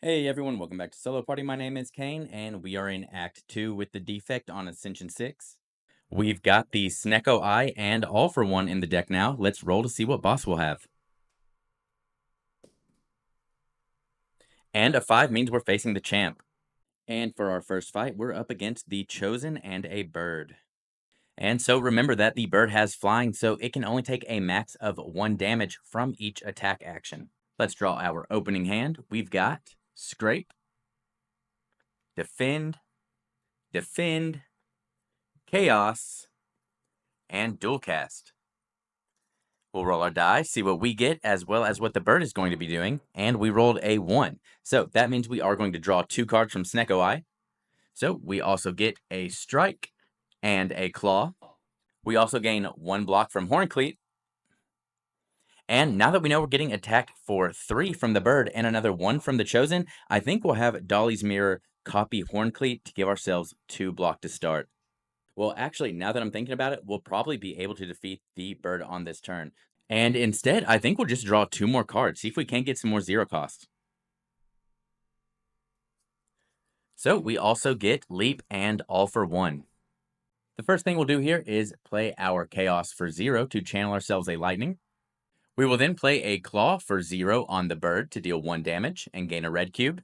Hey everyone, welcome back to Solo Party. My name is Kane, and we are in Act 2 with the Defect on Ascension 6. We've got the Snecko Eye and All for One in the deck now. Let's roll to see what boss we'll have. And a 5 means we're facing the champ. And for our first fight, we're up against the Chosen and a bird. And so remember that the bird has flying, so it can only take a max of 1 damage from each attack action. Let's draw our opening hand. We've got Scrape, Defend, Defend, Chaos, and Dual Cast. We'll roll our die, see what we get, as well as what the bird is going to be doing, and we rolled a 1. So that means we are going to draw 2 cards from Snecko Eye. So we also get a Strike and a Claw. We also gain 1 block from Horncleat. And now that we know we're getting attacked for 3 from the bird and another 1 from the Chosen, I think we'll have Dolly's Mirror copy Horncleat to give ourselves 2 block to start. Well, actually, now that I'm thinking about it, we'll probably be able to defeat the bird on this turn. And instead, I think we'll just draw 2 more cards, see if we can't get some more 0 costs. So we also get Leap and All for One. The first thing we'll do here is play our Chaos for 0 to channel ourselves a Lightning. We will then play a Claw for 0 on the bird to deal 1 damage and gain a red cube.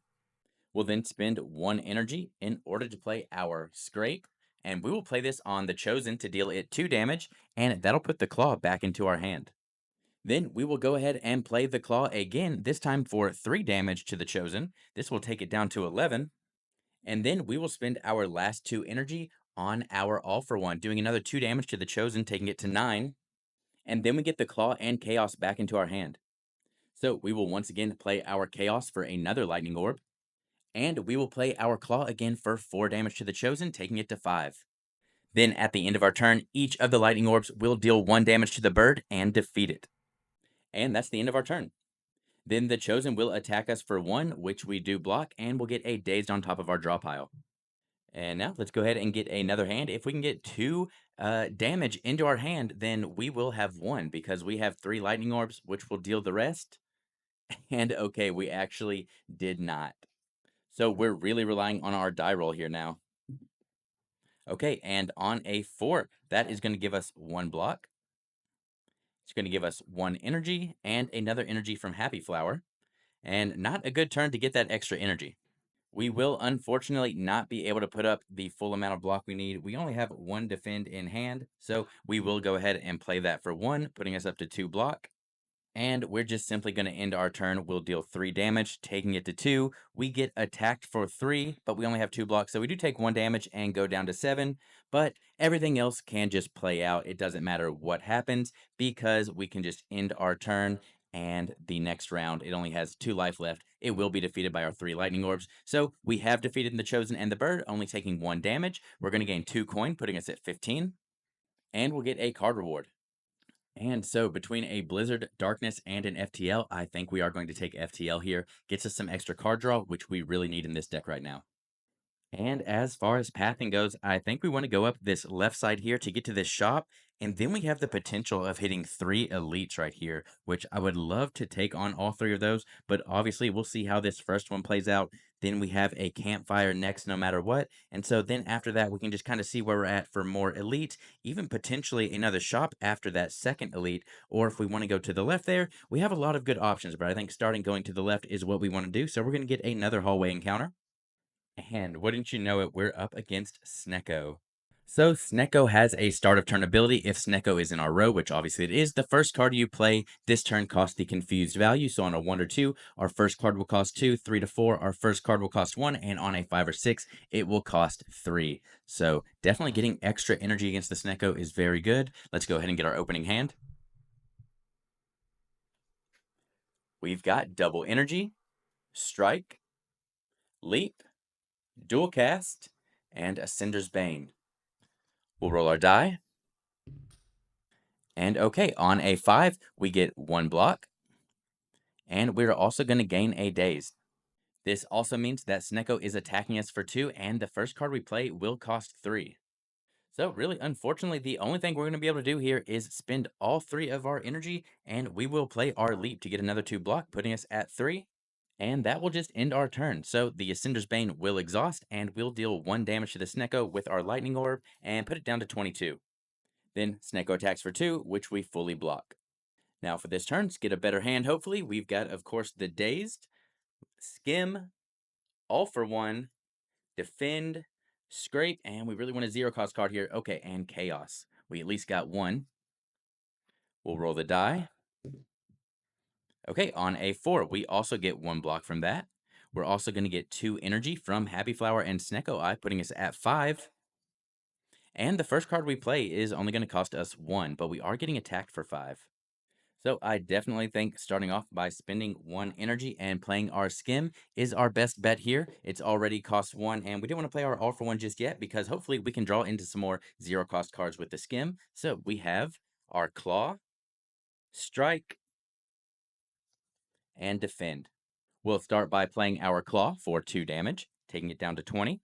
We'll then spend 1 energy in order to play our Scrape, and we will play this on the Chosen to deal it 2 damage, and that'll put the Claw back into our hand. Then we will go ahead and play the Claw again, this time for 3 damage to the Chosen. This will take it down to 11, and then we will spend our last 2 energy on our All for One, doing another 2 damage to the Chosen, taking it to 9, and then we get the Claw and Chaos back into our hand. So we will once again play our Chaos for another Lightning Orb, and we will play our Claw again for 4 damage to the Chosen, taking it to 5. Then at the end of our turn, each of the Lightning Orbs will deal 1 damage to the bird and defeat it. And that's the end of our turn. Then the Chosen will attack us for 1, which we do block, and we'll get a Dazed on top of our draw pile. And now let's go ahead and get another hand. If we can get 2 damage into our hand, then we will have 1, because we have 3 Lightning Orbs, which will deal the rest. And okay, we actually did not. So we're really relying on our die roll here now. Okay, and on a 4, that is going to give us 1 block. It's going to give us 1 energy and another energy from Happy Flower. And not a good turn to get that extra energy. We will unfortunately not be able to put up the full amount of block we need. We only have 1 defend in hand, so we will go ahead and play that for 1, putting us up to 2 block. And we're just simply going to end our turn. We'll deal 3 damage, taking it to 2. We get attacked for 3, but we only have 2 blocks, so we do take 1 damage and go down to 7. But everything else can just play out. It doesn't matter what happens, because we can just end our turn, and the next round, it only has 2 life left. It will be defeated by our 3 lightning orbs. So we have defeated the Chosen and the bird, only taking 1 damage. We're going to gain 2 coin, putting us at 15. And we'll get a card reward. And so between a Blizzard, Darkness, and an FTL, I think we are going to take FTL here. Gets us some extra card draw, which we really need in this deck right now. And as far as pathing goes, I think we want to go up this left side here to get to this shop. And then we have the potential of hitting 3 elites right here, which I would love to take on all 3 of those. But obviously, we'll see how this first one plays out. Then we have a campfire next, no matter what. And so then after that, we can just kind of see where we're at for more elites, even potentially another shop after that second elite. Or if we want to go to the left there, we have a lot of good options. But I think starting going to the left is what we want to do. So we're going to get another hallway encounter. And wouldn't you know it, we're up against Snecko. So Snecko has a start of turn ability. If Snecko is in our row, which obviously it is, the first card you play this turn costs the confused value. So on a 1 or 2, our first card will cost 2, 3 to 4, our first card will cost 1, and on a 5 or 6, it will cost 3. So definitely getting extra energy against the Snecko is very good. Let's go ahead and get our opening hand. We've got double energy, strike, leap, dual cast, and Ascender's Bane. We'll roll our die. And okay, on a 5, we get 1 block. And we're also going to gain a Daze. This also means that Snecko is attacking us for 2, and the first card we play will cost 3. So really, unfortunately, the only thing we're going to be able to do here is spend all 3 of our energy, and we will play our leap to get another 2 block, putting us at 3. And that will just end our turn. So the Ascender's Bane will exhaust, and we'll deal 1 damage to the Snecko with our Lightning Orb and put it down to 22. Then Snecko attacks for 2, which we fully block. Now for this turn, to get a better hand, hopefully, we've got, of course, the Dazed, Skim, All for One, Defend, Scrape, and we really want a 0-cost card here. Okay, and Chaos. We at least got 1. We'll roll the die. Okay, on a 4, we also get 1 block from that. We're also going to get 2 energy from Happy Flower and Snecko Eye, putting us at 5. And the first card we play is only going to cost us 1, but we are getting attacked for 5. So I definitely think starting off by spending 1 energy and playing our Skim is our best bet here. It's already cost 1, and we don't want to play our All for One just yet because hopefully we can draw into some more 0-cost cards with the Skim. So we have our Claw, Strike, and Defend. We'll start by playing our Claw for 2 damage, taking it down to 20.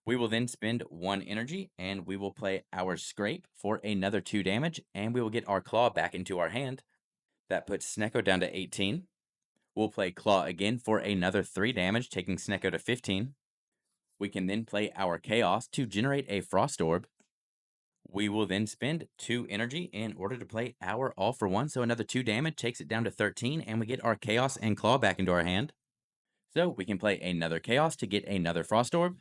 We will then spend 1 energy, and we will play our Scrape for another 2 damage, and we will get our Claw back into our hand. That puts Snecko down to 18. We'll play Claw again for another 3 damage, taking Snecko to 15. We can then play our Chaos to generate a Frost Orb. We will then spend 2 energy in order to play our All for One, so another 2 damage takes it down to 13, and we get our Chaos and Claw back into our hand. So we can play another Chaos to get another Frost Orb,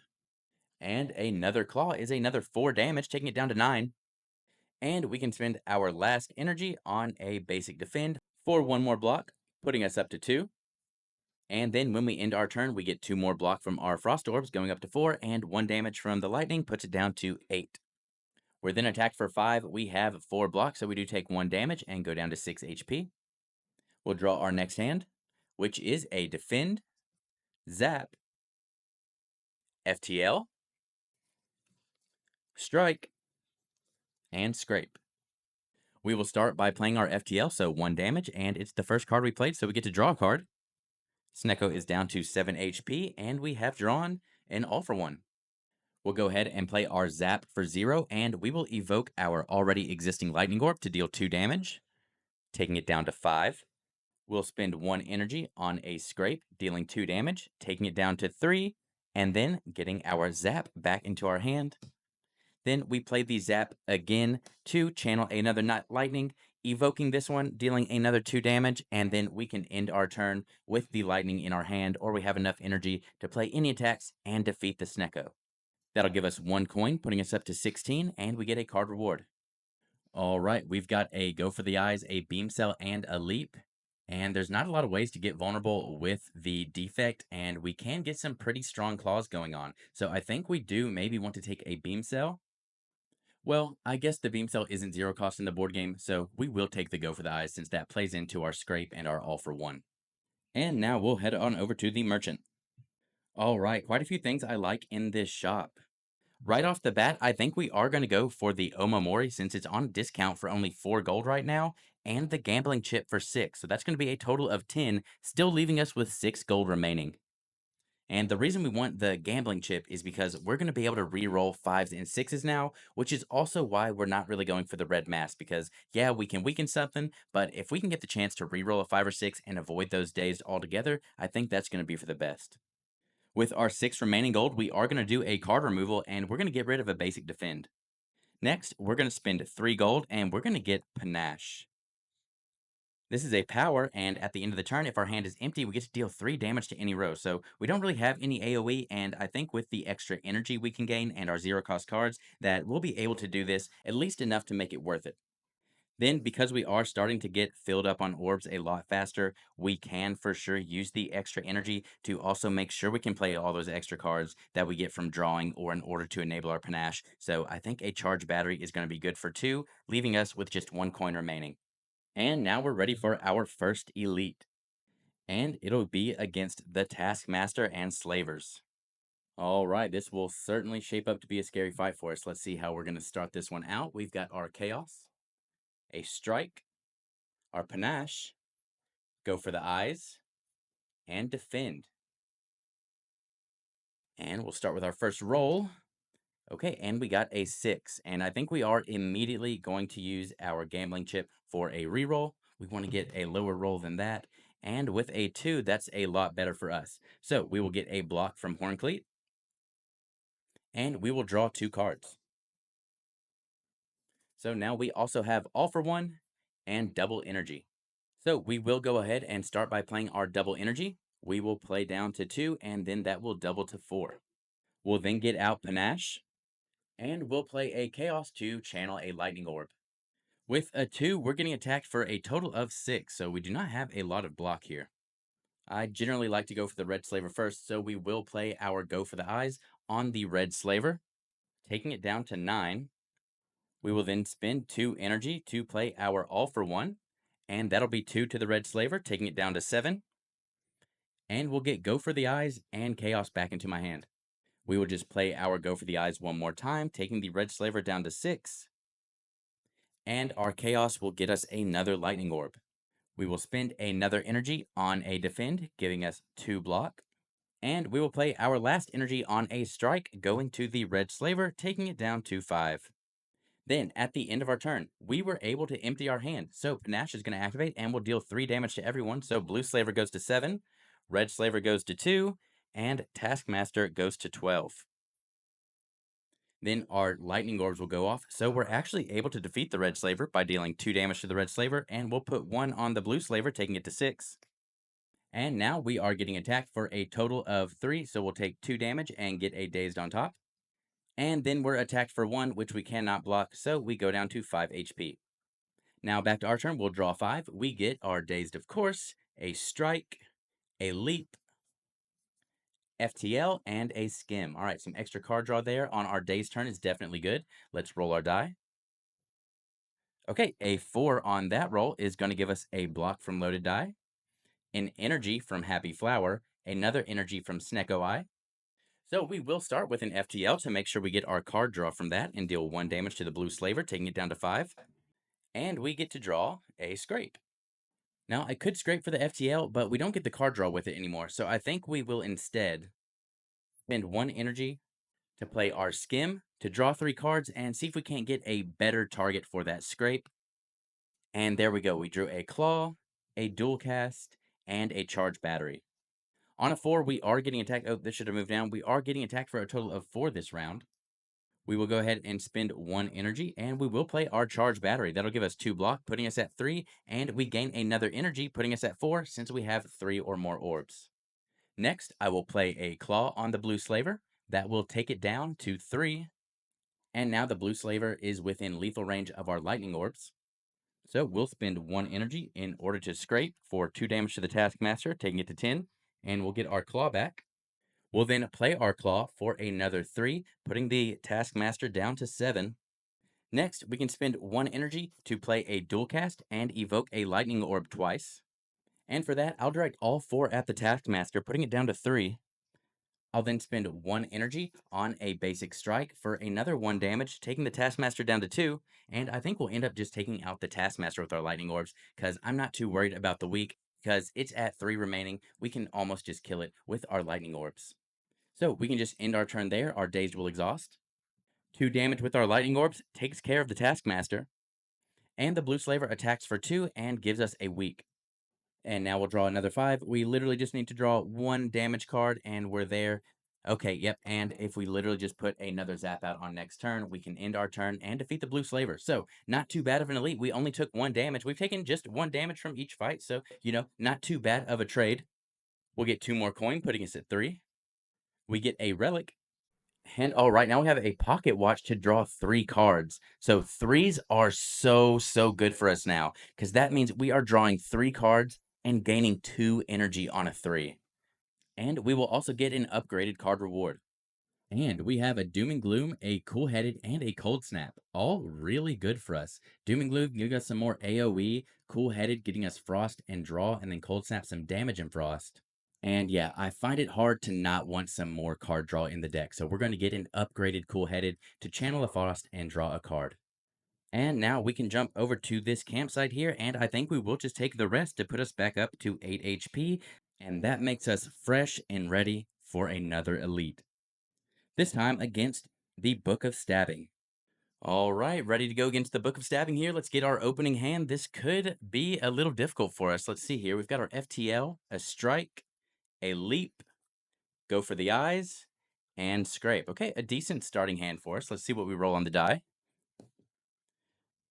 and another Claw is another 4 damage, taking it down to 9. And we can spend our last energy on a basic Defend for 1 more block, putting us up to 2. And then when we end our turn, we get 2 more block from our Frost Orbs, going up to 4, and 1 damage from the Lightning puts it down to 8. We're then attacked for 5. We have 4 blocks, so we do take 1 damage and go down to 6 HP. We'll draw our next hand, which is a Defend, Zap, FTL, Strike, and Scrape. We will start by playing our FTL, so 1 damage, and it's the first card we played, so we get to draw a card. Snecko is down to 7 HP, and we have drawn an All for One. We'll go ahead and play our Zap for 0, and we will evoke our already existing Lightning Orb to deal 2 damage, taking it down to 5. We'll spend 1 energy on a Scrape, dealing 2 damage, taking it down to 3, and then getting our Zap back into our hand. Then we play the Zap again to channel another Lightning, evoking this one, dealing another 2 damage, and then we can end our turn with the Lightning in our hand, or we have enough energy to play any attacks and defeat the Snecko. That'll give us 1 coin, putting us up to 16, and we get a card reward. All right, we've got a Go for the Eyes, a Beam Cell, and a Leap. And there's not a lot of ways to get vulnerable with the Defect, and we can get some pretty strong claws going on. So I think we do maybe want to take a Beam Cell. Well, I guess the Beam Cell isn't 0 cost in the board game, so we will take the Go for the Eyes since that plays into our Scrape and our All for One. And now we'll head on over to the Merchant. All right, quite a few things I like in this shop. Right off the bat, I think we are going to go for the Omamori since it's on discount for only 4 gold right now, and the Gambling Chip for 6. So that's going to be a total of 10, still leaving us with 6 gold remaining. And the reason we want the Gambling Chip is because we're going to be able to re-roll 5s and 6s now, which is also why we're not really going for the Red Mask, because yeah, we can weaken something, but if we can get the chance to re-roll a 5 or 6 and avoid those days altogether, I think that's going to be for the best. With our 6 remaining gold, we are going to do a card removal, and we're going to get rid of a basic Defend. Next, we're going to spend 3 gold, and we're going to get Panache. This is a power, and at the end of the turn, if our hand is empty, we get to deal 3 damage to any row. So we don't really have any AoE, and I think with the extra energy we can gain and our 0-cost cards, that we'll be able to do this at least enough to make it worth it. Then, because we are starting to get filled up on orbs a lot faster, we can for sure use the extra energy to also make sure we can play all those extra cards that we get from drawing or in order to enable our panache. So I think a charge battery is going to be good for 2, leaving us with just 1 coin remaining. And now we're ready for our first elite. And it'll be against the Taskmaster and Slavers. All right, this will certainly shape up to be a scary fight for us. Let's see how we're going to start this one out. We've got our Chaos, a Strike, our Panache, Go for the Eyes, and Defend. And we'll start with our first roll. Okay, and we got a 6. And I think we are immediately going to use our Gambling Chip for a reroll. We want to get a lower roll than that. And with a 2, that's a lot better for us. So we will get a block from Horncleat, and we will draw 2 cards. So now we also have All for One and Double Energy. So we will go ahead and start by playing our Double Energy. We will play down to 2, and then that will double to 4. We'll then get out Panache, and we'll play a Chaos to channel a Lightning Orb. With a 2, we're getting attacked for a total of 6, so we do not have a lot of block here. I generally like to go for the Red Slaver first, so we will play our Go for the Eyes on the Red Slaver, taking it down to 9. We will then spend 2 energy to play our All for One, and that'll be 2 to the Red Slaver, taking it down to 7. And we'll get Go for the Eyes and Chaos back into my hand. We will just play our Go for the Eyes one more time, taking the Red Slaver down to 6. And our Chaos will get us another Lightning Orb. We will spend another energy on a Defend, giving us 2 block. And we will play our last energy on a Strike, going to the Red Slaver, taking it down to 5. Then, at the end of our turn, we were able to empty our hand. So Panache is going to activate and will deal 3 damage to everyone. So Blue Slaver goes to 7, Red Slaver goes to 2, and Taskmaster goes to 12. Then our Lightning Orbs will go off. So we're actually able to defeat the Red Slaver by dealing 2 damage to the Red Slaver, and we'll put 1 on the Blue Slaver, taking it to 6. And now we are getting attacked for a total of 3, so we'll take 2 damage and get a Dazed on top. And then we're attacked for 1, which we cannot block, so we go down to 5 HP. Now back to our turn, we'll draw 5. We get our Dazed, of course, a Strike, a Leap, FTL, and a Skim. All right, some extra card draw there on our Dazed turn is definitely good. Let's roll our die. Okay, a 4 on that roll is going to give us a block from Loaded Die, an energy from Happy Flower, another energy from Snecko Eye. So we will start with an FTL to make sure we get our card draw from that and deal 1 damage to the Blue Slaver, taking it down to 5. And we get to draw a Scrape. Now, I could scrape for the FTL, but we don't get the card draw with it anymore, so I think we will instead spend 1 energy to play our Skim to draw 3 cards and see if we can't get a better target for that Scrape. And there we go. We drew a Claw, a Dual Cast, and a Charge Battery. On a 4, we are getting attacked. Oh, this should have moved down. We are getting attacked for a total of 4 this round. We will go ahead and spend 1 energy, and we will play our Charge Battery. That'll give us 2 block, putting us at 3, and we gain another energy, putting us at 4, since we have 3 or more orbs. Next, I will play a Claw on the Blue Slaver. That will take it down to 3. And now the Blue Slaver is within lethal range of our Lightning Orbs. So we'll spend 1 energy in order to scrape for 2 damage to the Taskmaster, taking it to 10, and we'll get our Claw back. We'll then play our Claw for another 3, putting the Taskmaster down to 7. Next, we can spend 1 energy to play a Dual Cast and evoke a Lightning Orb twice. And for that, I'll direct all 4 at the Taskmaster, putting it down to 3. I'll then spend 1 energy on a basic strike for another 1 damage, taking the Taskmaster down to 2, and I think we'll end up just taking out the Taskmaster with our Lightning Orbs, because I'm not too worried about the weak, because it's at 3 remaining. We can almost just kill it with our Lightning Orbs. So we can just end our turn there. Our Dazed will exhaust. 2 damage with our Lightning Orbs takes care of the Taskmaster, and the Blue Slaver attacks for 2 and gives us a weak. And now we'll draw another 5. We literally just need to draw 1 damage card, and we're there. Okay, yep, and if we literally just put another Zap out on next turn, we can end our turn and defeat the Blue Slaver. So, not too bad of an elite. We only took 1 damage. We've taken just 1 damage from each fight, so, not too bad of a trade. We'll get 2 more coin, putting us at 3. We get a Relic. And all right, now we have a Pocket Watch to draw 3 cards. So 3s are so good for us now, because that means we are drawing 3 cards and gaining 2 energy on a 3. And we will also get an upgraded card reward. And we have a Doom and Gloom, a Cool Headed, and a Cold Snap. All really good for us. Doom and Gloom giving us some more AoE, Cool Headed getting us Frost and Draw, and then Cold Snap some damage and Frost. And yeah, I find it hard to not want some more card draw in the deck. So we're going to get an upgraded Cool Headed to channel a Frost and draw a card. And now we can jump over to this campsite here, and I think we will just take the rest to put us back up to 8 HP, and that makes us fresh and ready for another elite. This time against the Book of Stabbing. All right, ready to go against the Book of Stabbing here. Let's get our opening hand. This could be a little difficult for us. Let's see here. We've got our FTL, a strike, a leap, go for the eyes, and scrape. Okay, a decent starting hand for us. Let's see what we roll on the die.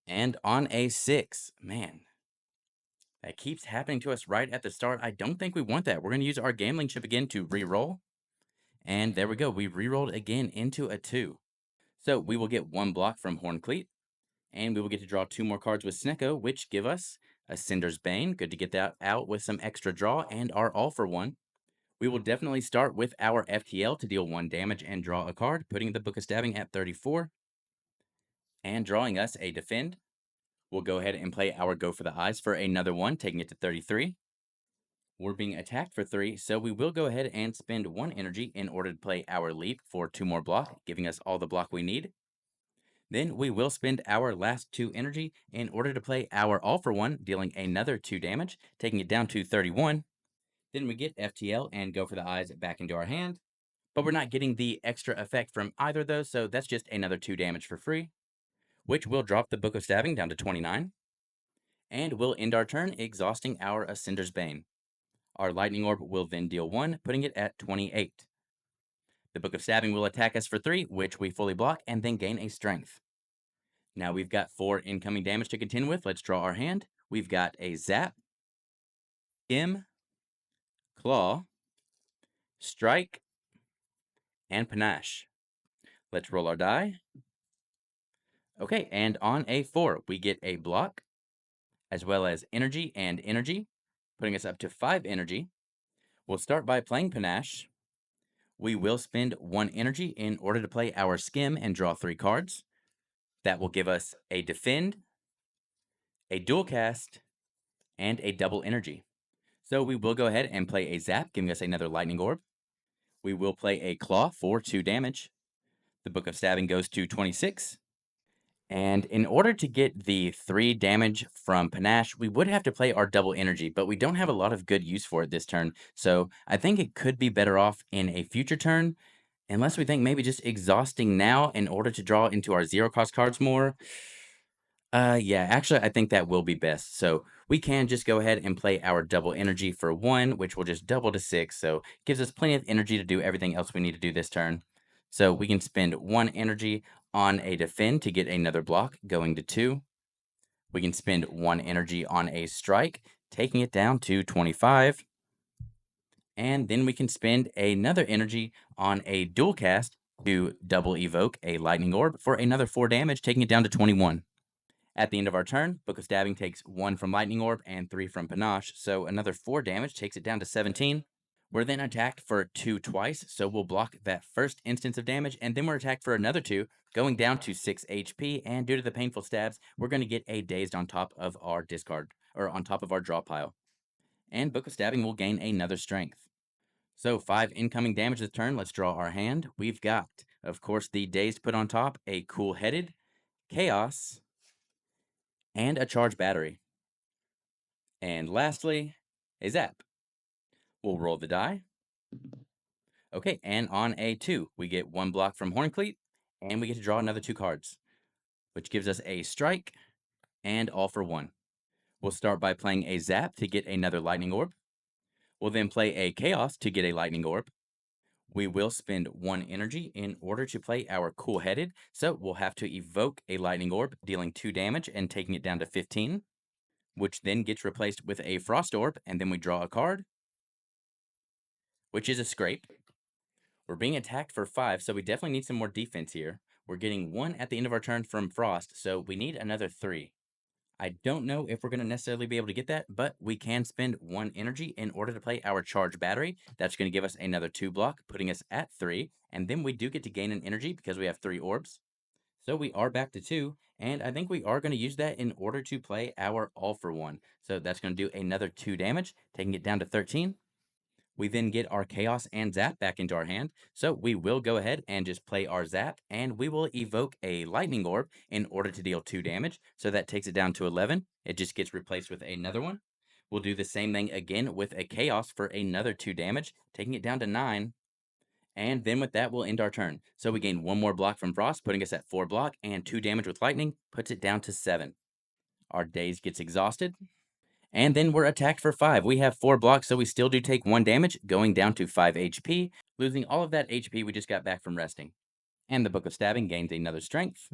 And on a 6, man, that keeps happening to us right at the start. I don't think we want that. We're going to use our gambling chip again to re-roll. And there we go. We re-rolled again into a 2. So we will get 1 block from Horncleat. And we will get to draw 2 more cards with Snecko, which give us a Cinder's Bane. Good to get that out with some extra draw and our all for 1. We will definitely start with our FTL to deal 1 damage and draw a card, putting the Book of Stabbing at 34. And drawing us a Defend. We'll go ahead and play our Go for the Eyes for another 1, taking it to 33. We're being attacked for 3, so we will go ahead and spend 1 energy in order to play our Leap for 2 more block, giving us all the block we need. Then we will spend our last 2 energy in order to play our All for 1, dealing another 2 damage, taking it down to 31. Then we get FTL and Go for the Eyes back into our hand. But we're not getting the extra effect from either of those, so that's just another 2 damage for free, which will drop the Book of Stabbing down to 29. And we'll end our turn exhausting our Ascender's Bane. Our Lightning Orb will then deal 1, putting it at 28. The Book of Stabbing will attack us for 3, which we fully block, and then gain a Strength. Now we've got 4 incoming damage to contend with. Let's draw our hand. We've got a Zap, Skim, Claw, Strike, and Panache. Let's roll our die. Okay, and on a 4, we get a block, as well as energy and energy, putting us up to 5 energy. We'll start by playing Panache. We will spend 1 energy in order to play our Skim and draw 3 cards. That will give us a Defend, a Dual Cast, and a double energy. So we will go ahead and play a Zap, giving us another Lightning Orb. We will play a Claw for 2 damage. The Book of Stabbing goes to 26. And in order to get the 3 damage from Panache, we would have to play our double energy, but we don't have a lot of good use for it this turn. So I think it could be better off in a future turn, unless we think maybe just exhausting now in order to draw into our 0-cost cards more. Yeah, actually, I think that will be best. So we can just go ahead and play our double energy for 1, which will just double to 6. So gives us plenty of energy to do everything else we need to do this turn. So we can spend 1 energy on a Defend to get another block, going to 2. We can spend 1 energy on a Strike, taking it down to 25. And then we can spend another energy on a Dual Cast to double evoke a Lightning Orb for another 4 damage, taking it down to 21. At the end of our turn, Book of Stabbing takes 1 from Lightning Orb and 3 from Panache, so another 4 damage takes it down to 17. We're then attacked for 2 twice, so we'll block that first instance of damage, and then we're attacked for another 2, going down to 6 HP, and due to the painful stabs, we're going to get a Dazed on top of our discard, or on top of our draw pile. And Book of Stabbing will gain another Strength. So 5 incoming damage this turn. Let's draw our hand. We've got, of course, the Dazed put on top, a Cool-Headed, Chaos, and a Charge Battery. And lastly, a Zap. We'll roll the die. Okay, and on a 2, we get 1 block from Horncleat, and we get to draw another 2 cards, which gives us a Strike and All for 1. We'll start by playing a Zap to get another Lightning Orb. We'll then play a Chaos to get a Lightning Orb. We will spend 1 energy in order to play our Cool-Headed, so we'll have to evoke a Lightning Orb, dealing 2 damage and taking it down to 15, which then gets replaced with a Frost Orb, and then we draw a card, which is a Scrape. We're being attacked for 5, so we definitely need some more defense here. We're getting 1 at the end of our turn from Frost, so we need another 3. I don't know if we're going to necessarily be able to get that, but we can spend 1 energy in order to play our Charge Battery. That's going to give us another 2 block, putting us at 3, and then we do get to gain an energy because we have 3 orbs. So we are back to 2, and I think we are going to use that in order to play our All for 1. So that's going to do another 2 damage, taking it down to 13. We then get our Chaos and Zap back into our hand, so we will go ahead and just play our Zap, and we will evoke a Lightning Orb in order to deal 2 damage, so that takes it down to 11. It just gets replaced with another one. We'll do the same thing again with a Chaos for another 2 damage, taking it down to 9. And then with that, we'll end our turn. So we gain one more block from Frost, putting us at 4 block, and 2 damage with Lightning puts it down to 7. Our Daze gets exhausted, and then we're attacked for 5. We have 4 blocks, so we still do take 1 damage, going down to 5 HP, losing all of that HP we just got back from resting. And the Book of Stabbing gains another strength.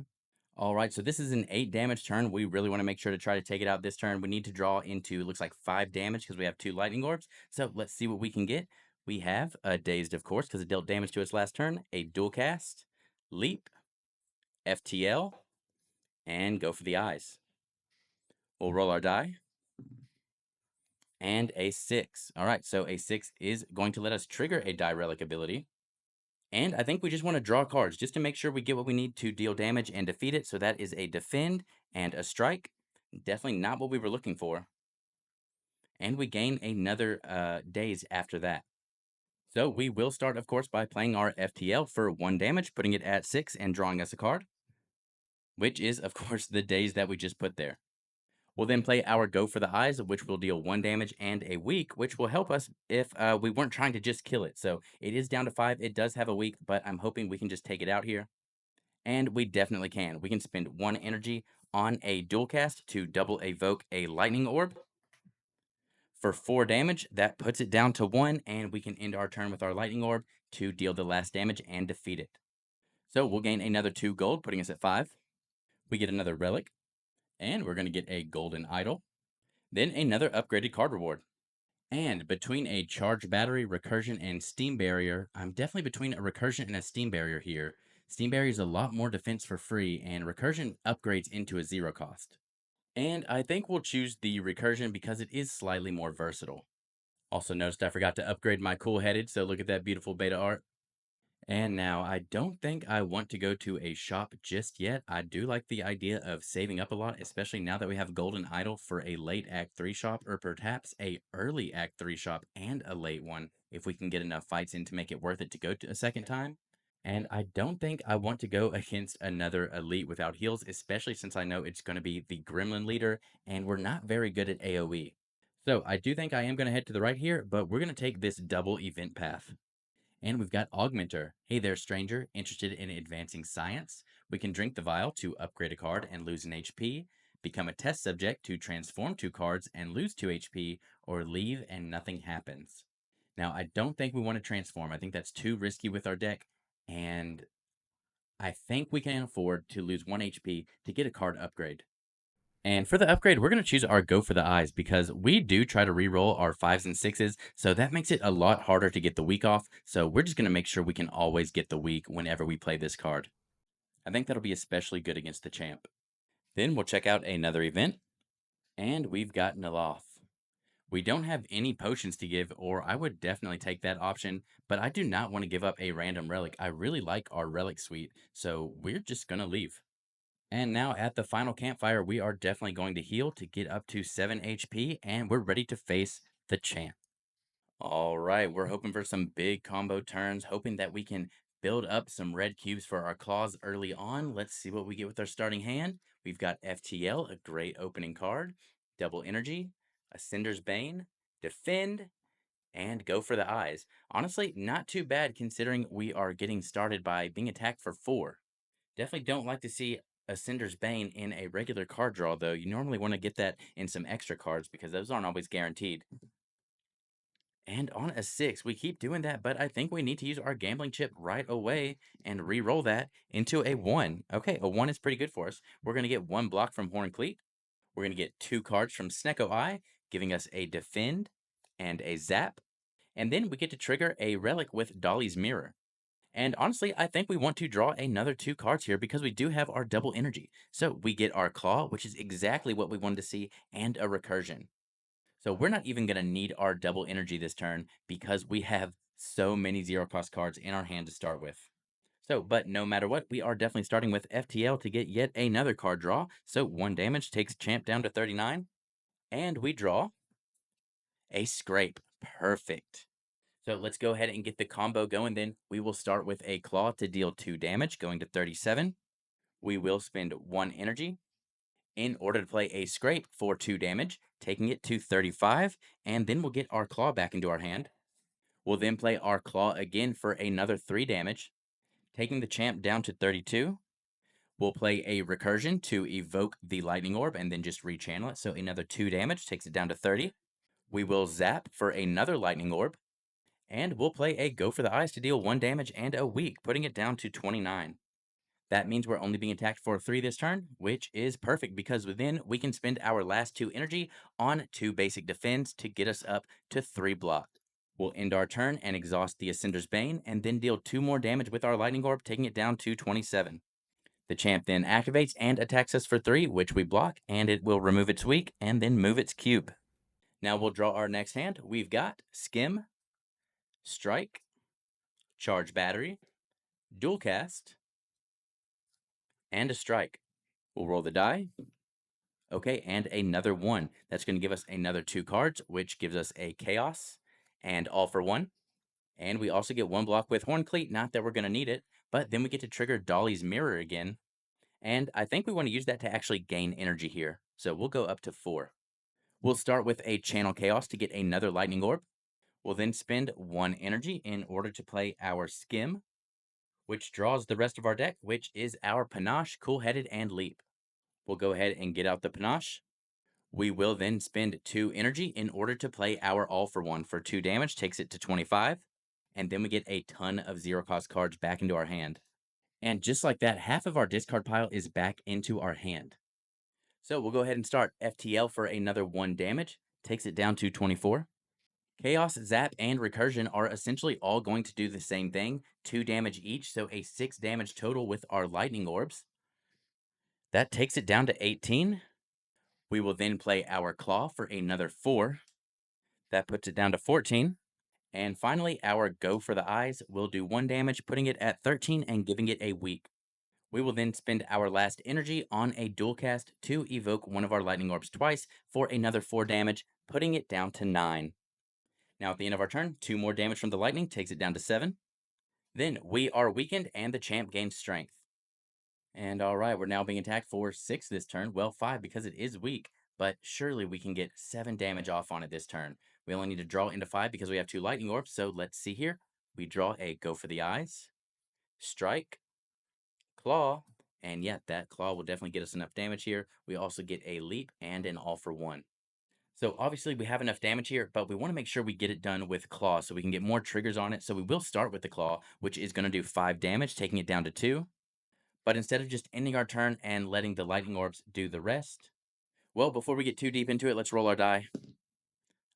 All right, so this is an 8 damage turn. We really want to make sure to try to take it out this turn. We need to draw into, looks like 5 damage because we have 2 lightning orbs. So let's see what we can get. We have a Dazed, of course, because it dealt damage to us last turn, a Dual Cast, Leap, FTL, and go for the eyes. We'll roll our die, and a 6. All right, so a 6 is going to let us trigger a Die Relic ability. And I think we just want to draw cards just to make sure we get what we need to deal damage and defeat it. So that is a Defend and a Strike. Definitely not what we were looking for. And we gain another Daze after that. So we will start, of course, by playing our FTL for 1 damage, putting it at 6 and drawing us a card, which is, of course, the Daze that we just put there. We'll then play our Go for the Eyes, which will deal 1 damage and a weak, which will help us if we weren't trying to just kill it. So it is down to 5. It does have a weak, but I'm hoping we can just take it out here. And we definitely can. We can spend 1 energy on a Dual Cast to double evoke a Lightning Orb. For 4 damage, that puts it down to 1, and we can end our turn with our Lightning Orb to deal the last damage and defeat it. So we'll gain another 2 gold, putting us at 5. We get another Relic, and we're going to get a Golden Idol. Then another upgraded card reward. And between a Charge Battery, Recursion, and Steam Barrier, I'm definitely between a Recursion and a Steam Barrier here. Steam Barrier is a lot more defense for free, and Recursion upgrades into a 0 cost. And I think we'll choose the Recursion because it is slightly more versatile. Also noticed I forgot to upgrade my Cool Headed, so look at that beautiful beta art. And now, I don't think I want to go to a shop just yet. I do like the idea of saving up a lot, especially now that we have Golden Idol for a late Act 3 shop, or perhaps a early Act 3 shop and a late one, if we can get enough fights in to make it worth it to go to a second time. And I don't think I want to go against another elite without heals, especially since I know it's going to be the Gremlin leader, and we're not very good at AoE. So I do think I am going to head to the right here, but we're going to take this double event path. And we've got Augmenter. Hey there, stranger, interested in advancing science? We can drink the vial to upgrade a card and lose an HP, become a test subject to transform 2 cards and lose 2 HP, or leave and nothing happens. Now, I don't think we want to transform. I think that's too risky with our deck, and I think we can afford to lose 1 HP to get a card upgrade. And for the upgrade, we're going to choose our Go for the Eyes because we do try to reroll our 5s and 6s, so that makes it a lot harder to get the weak off. So we're just going to make sure we can always get the weak whenever we play this card. I think that'll be especially good against the champ. Then we'll check out another event, and we've got Naloth. We don't have any potions to give, or I would definitely take that option, but I do not want to give up a random relic. I really like our relic suite, so we're just going to leave. And now at the final campfire, we are definitely going to heal to get up to 7 HP, and we're ready to face the champ. All right, we're hoping for some big combo turns, hoping that we can build up some red cubes for our claws early on. Let's see what we get with our starting hand. We've got FTL, a great opening card, Double Energy, Ascender's Bane, Defend, and Go for the Eyes. Honestly, not too bad considering we are getting started by being attacked for 4. Definitely don't like to see Ascender's Bane in a regular card draw, though. You normally want to get that in some extra cards because those aren't always guaranteed. And on a 6, we keep doing that, but I think we need to use our gambling chip right away and re-roll that into a 1. Okay, a 1 is pretty good for us. We're going to get 1 block from Horn Cleat. We're going to get 2 cards from Snecko Eye, giving us a Defend and a Zap. And then we get to trigger a Relic with Dolly's Mirror. And honestly, I think we want to draw another 2 cards here because we do have our double energy. So we get our Claw, which is exactly what we wanted to see, and a Recursion. So we're not even going to need our double energy this turn because we have so many 0 cost cards in our hand to start with. So, but no matter what, we are definitely starting with FTL to get yet another card draw. So 1 damage takes Champ down to 39. And we draw a Scrape. Perfect. So let's go ahead and get the combo going then. We will start with a Claw to deal 2 damage, going to 37. We will spend 1 energy in order to play a Scrape for 2 damage, taking it to 35, and then we'll get our Claw back into our hand. We'll then play our claw again for another 3 damage, taking the champ down to 32. We'll play a recursion to evoke the lightning orb and then just rechannel it. So another 2 damage takes it down to 30. We will zap for another lightning orb, and we'll play a go for the eyes to deal 1 damage and a weak, putting it down to 29. That means we're only being attacked for 3 this turn, which is perfect because then we can spend our last 2 energy on 2 basic defense to get us up to 3 block. We'll end our turn and exhaust the Ascender's Bane and then deal 2 more damage with our lightning orb, taking it down to 27. The champ then activates and attacks us for 3, which we block, and it will remove its weak and then move its cube. Now we'll draw our next hand. We've got Skim, Strike, Charge Battery, Dual Cast, and a Strike. We'll roll the die. Okay, and another 1. That's going to give us another 2 cards, which gives us a Chaos and All for 1. And we also get 1 block with Horn Cleat, not that we're going to need it, but then we get to trigger Dolly's Mirror again. And I think we want to use that to actually gain energy here. So we'll go up to 4. We'll start with a Channel Chaos to get another Lightning Orb. We'll then spend 1 energy in order to play our Skim, which draws the rest of our deck, which is our Panache, Cool-Headed, and Leap. We'll go ahead and get out the Panache. We will then spend 2 energy in order to play our All for 1 for 2 damage, takes it to 25. And then we get a ton of 0-cost cards back into our hand. And just like that, half of our discard pile is back into our hand. So we'll go ahead and start FTL for another 1 damage, takes it down to 24. Chaos, Zap, and Recursion are essentially all going to do the same thing, 2 damage each, so a 6 damage total with our Lightning Orbs. That takes it down to 18. We will then play our Claw for another 4. That puts it down to 14. And finally, our Go for the Eyes will do 1 damage, putting it at 13 and giving it a weak. We will then spend our last energy on a dual cast to evoke one of our lightning orbs twice for another 4 damage, putting it down to 9. Now at the end of our turn, 2 more damage from the lightning takes it down to 7. Then we are weakened and the champ gains strength. And alright, we're now being attacked for 6 this turn. Well, 5 because it is weak, but surely we can get 7 damage off on it this turn. We only need to draw into 5 because we have 2 lightning orbs, so let's see here. We draw a Go for the Eyes, Strike, Claw, and yeah, that Claw will definitely get us enough damage here. We also get a Leap and an All for 1. So obviously we have enough damage here, but we want to make sure we get it done with Claw so we can get more triggers on it. So we will start with the Claw, which is going to do 5 damage, taking it down to 2. But instead of just ending our turn and letting the Lightning Orbs do the rest, well, before we get too deep into it, let's roll our die.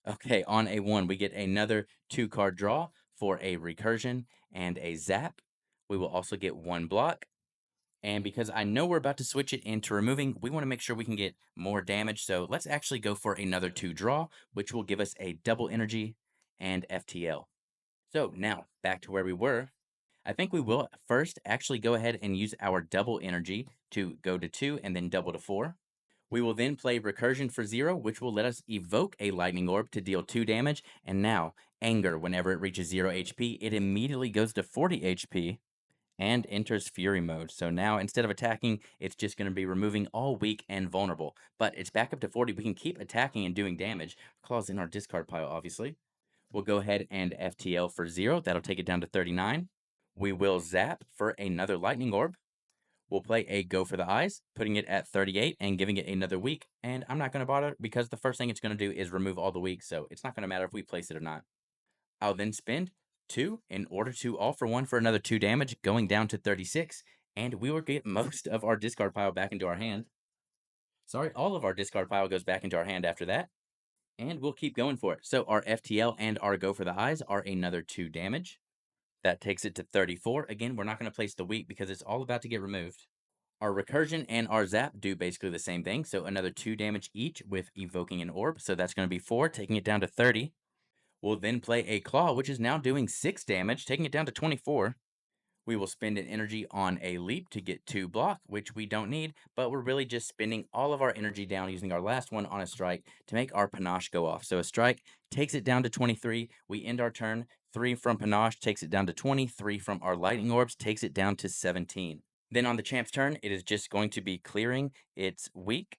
Okay, on a 1, we get another 2-card draw for a Recursion and a Zap. We will also get 1 block. And because I know we're about to switch it into removing, we want to make sure we can get more damage. So let's actually go for another 2 draw, which will give us a double energy and FTL. So now back to where we were. I think we will first actually go ahead and use our double energy to go to 2 and then double to 4. We will then play Recursion for 0, which will let us evoke a Lightning Orb to deal 2 damage. And now, Anger, whenever it reaches 0 HP, it immediately goes to 40 HP and enters Fury mode. So now, instead of attacking, it's just going to be removing all weak and vulnerable. But it's back up to 40. We can keep attacking and doing damage. Claw's in our discard pile, obviously. We'll go ahead and FTL for 0. That'll take it down to 39. We will Zap for another Lightning Orb. We'll play a Go for the Eyes, putting it at 38 and giving it another weak. And I'm not going to bother because the first thing it's going to do is remove all the weak, so it's not going to matter if we place it or not. I'll then spend 2 in order to All for 1 for another 2 damage, going down to 36. And we will get most of our discard pile back into our hand. Sorry, all of our discard pile goes back into our hand after that. And we'll keep going for it. So our FTL and our Go for the Eyes are another 2 damage. That takes it to 34. Again, we're not going to place the weak because it's all about to get removed. Our Recursion and our Zap do basically the same thing. So another 2 damage each with evoking an orb. So that's going to be 4, taking it down to 30. We'll then play a Claw, which is now doing 6 damage, taking it down to 24. We will spend an energy on a Leap to get 2 block, which we don't need, but we're really just spending all of our energy down using our last one on a Strike to make our Panache go off. So a Strike takes it down to 23. We end our turn. 3 from Panache takes it down to 20. 3 from our Lightning Orbs takes it down to 17. Then on the champ's turn, it is just going to be clearing its weak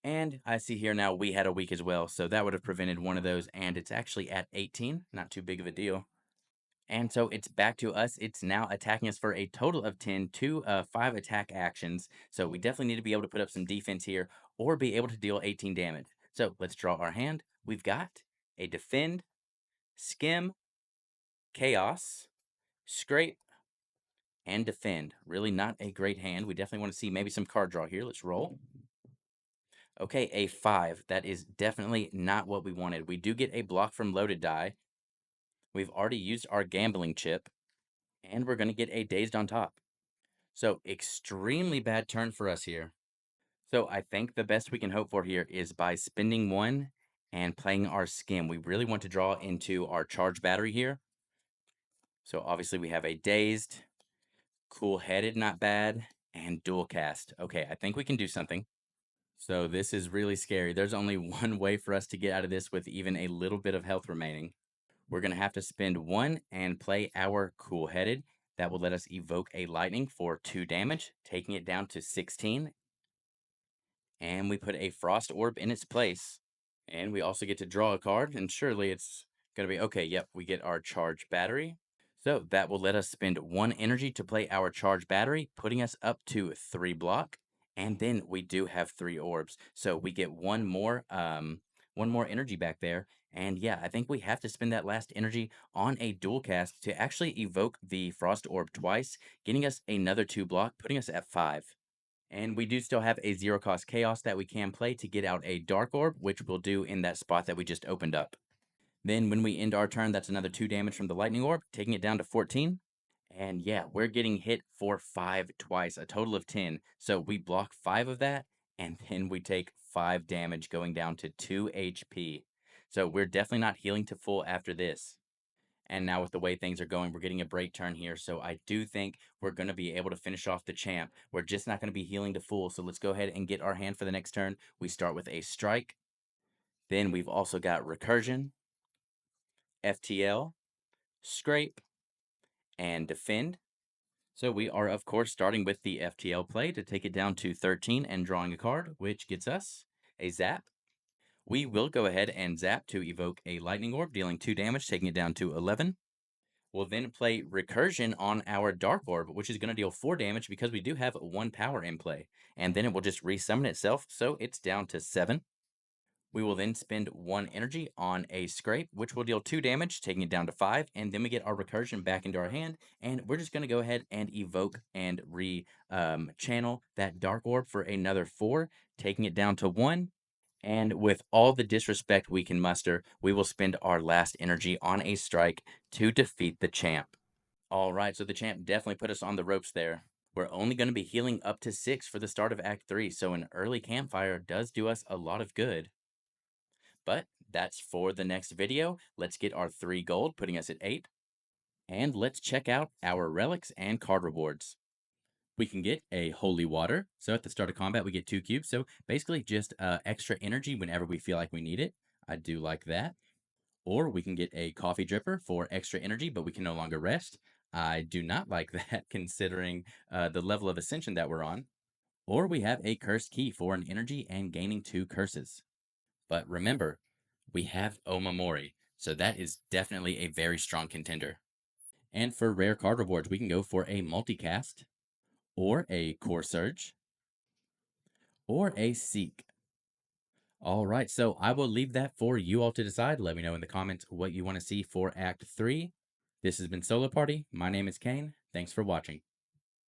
And I see here now we had a weak as well, so that would have prevented one of those, and it's actually at 18, not too big of a deal. And so it's back to us. It's now attacking us for a total of 10, 5 attack actions. So we definitely need to be able to put up some defense here or be able to deal 18 damage. So let's draw our hand. We've got a Defend, Skim, Chaos, Scrape, and Defend. Really not a great hand. We definitely want to see maybe some card draw here. Let's roll. Okay, a 5. That is definitely not what we wanted. We do get a block from loaded die. We've already used our gambling chip, and we're going to get a dazed on top. So extremely bad turn for us here. So I think the best we can hope for here is by spending one and playing our skim. We really want to draw into our charge battery here. So obviously we have a dazed, cool-headed, not bad, and dual cast. Okay, I think we can do something. So this is really scary. There's only one way for us to get out of this with even a little bit of health remaining. We're going to have to spend one and play our cool-headed. That will let us evoke a lightning for 2 damage, taking it down to 16. And we put a frost orb in its place. And we also get to draw a card, and surely it's going to be okay. Yep, we get our charge battery. So that will let us spend 1 energy to play our charge battery, putting us up to 3 block. And then we do have 3 orbs. So we get one more energy back there. And yeah, I think we have to spend that last energy on a dual cast to actually evoke the frost orb twice, getting us another 2 block, putting us at 5. And we do still have a 0 cost chaos that we can play to get out a dark orb, which we'll do in that spot that we just opened up. Then when we end our turn, that's another 2 damage from the lightning orb, taking it down to 14. And yeah, we're getting hit for 5 twice, a total of 10. So we block 5 of that, and then we take 5 damage going down to 2 HP. So we're definitely not healing to full after this. And now with the way things are going, we're getting a break turn here. So I do think we're going to be able to finish off the champ. We're just not going to be healing to full. So let's go ahead and get our hand for the next turn. We start with a strike. Then we've also got recursion, FTL, scrape, and defend. So we are, of course, starting with the FTL play to take it down to 13 and drawing a card, which gets us a zap. We will go ahead and zap to evoke a lightning orb, dealing 2 damage, taking it down to 11. We'll then play Recursion on our Dark Orb, which is going to deal 4 damage because we do have 1 power in play. And then it will just resummon itself, so it's down to 7. We will then spend 1 energy on a Scrape, which will deal 2 damage, taking it down to 5. And then we get our Recursion back into our hand, and we're just going to go ahead and evoke and channel that Dark Orb for another 4, taking it down to 1. And with all the disrespect we can muster, we will spend our last energy on a strike to defeat the champ. All right, so the champ definitely put us on the ropes there. We're only going to be healing up to 6 for the start of Act 3, so an early campfire does do us a lot of good. But that's for the next video. Let's get our 3 gold, putting us at 8. And let's check out our relics and card rewards. We can get a holy water. So at the start of combat, we get 2 cubes. So basically just extra energy whenever we feel like we need it. I do like that. Or we can get a coffee dripper for extra energy, but we can no longer rest. I do not like that considering the level of ascension that we're on. Or we have a cursed key for an energy and gaining 2 curses. But remember, we have Omamori, so that is definitely a very strong contender. And for rare card rewards, we can go for a multicast, or a core surge, or a seek. All right, so I will leave that for you all to decide. Let me know in the comments what you want to see for Act 3. This has been Solo Party. My name is Kane. Thanks for watching.